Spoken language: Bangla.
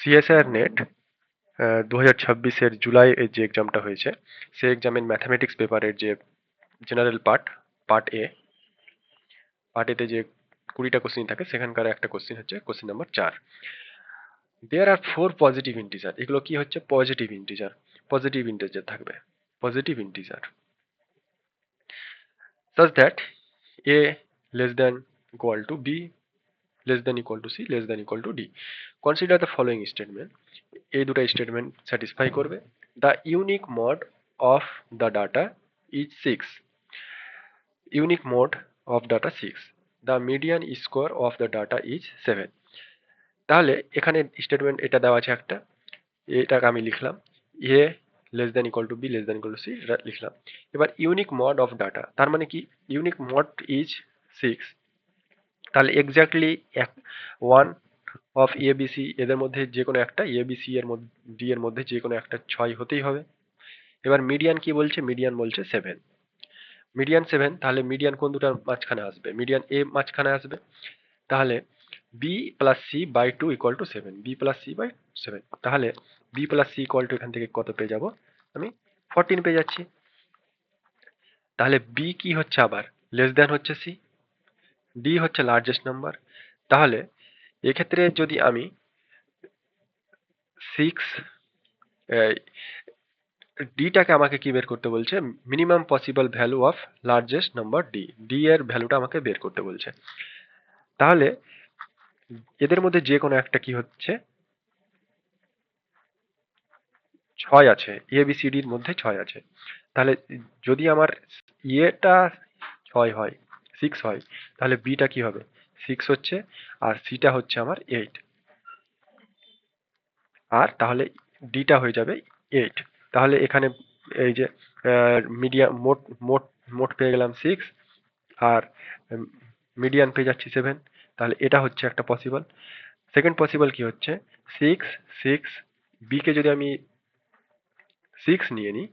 সিএসআর নেট 2026-এর জুলাই যে এক্সামটা হয়েছে, সেই এক্সামের ম্যাথামেটিক্স পেপারের যে জেনারেল পার্ট এতে যে 20টা কোশ্চিন থাকে, সেখানকার একটা কোশ্চিন হচ্ছে কোশ্চিন নাম্বার 4। দেয়ার আর 4 পজিটিভ ইন্টিজার। এগুলো কি হচ্ছে? পজিটিভ ইন্টিজার থাকবে, positive integer, such that a less than equal to b less than equal to c less than equal to d. Consider the following statement. এই দুটো স্টেটমেন্ট স্যাটিসফাই করবে। The unique mod of the data is 6, unique mode of data 6, the median square of the data is 7। তাহলে এখানে স্টেটমেন্ট এটা দেওয়া আছে একটা, এটাকে আমি লিখলাম A less than equal to B less than equal to C, এটা লিখলাম। এবার ইউনিক মড অফ ডাটা, তার মানে কি? ইউনিক মড ইজ 6, তাহলে exactly one of A B C, এদের মধ্যে যে কোনো একটা, এ বি সি এর মধ্যে, ডি এর মধ্যে যে কোনো একটা 6 হতেই হবে। এবার মিডিয়ান কি বলছে? মিডিয়ান বলছে 7। মিডিয়ান 7, তাহলে মিডিয়ান কোন দুটার মাঝখানে আসবে? মিডিয়ান এ মাঝখানে আসবে। তাহলে B plus C by 2 equal to 7, B plus C by 7। তাহলে B plus C equal to এখান থেকে কত পেয়ে যাব? আমি 14 পেয়ে যাচ্ছি। তাহলে বি কি হচ্ছে? আবার লেস দ্যান হচ্ছে সি, ডি হচ্ছে লার্জেস্ট নাম্বার। তাহলে এক্ষেত্রে যদি আমি 6, ডিটাকে আমাকে কি বের করতে বলছে? Minimum possible value of largest number D, D এর ভ্যালুটা আমাকে বের করতে বলছে। তাহলে এদের মধ্যে যে কোনো একটা কি হচ্ছে? 6 আছে, এ বি সি ডির মধ্যে 6 আছে। তাহলে যদি আমার ইয়েটা 6 হয়, 6 হয়, তাহলে বিটা কি হবে? 6 হচ্ছে, আর সিটা হচ্ছে আমার 8, আর তাহলে ডিটা হয়ে যাবে 8। তাহলে এখানে এই যে মিডিয়াম মোট মোট মোট পেয়ে গেলাম 6, আর মিডিয়ান পেয়ে যাচ্ছি 7। তাহলে এটা হচ্ছে একটা পসিবল। সেকেন্ড পসিবল কি হচ্ছে? 6 6, বি কে যদি আমি 6 নিয়ে নিই,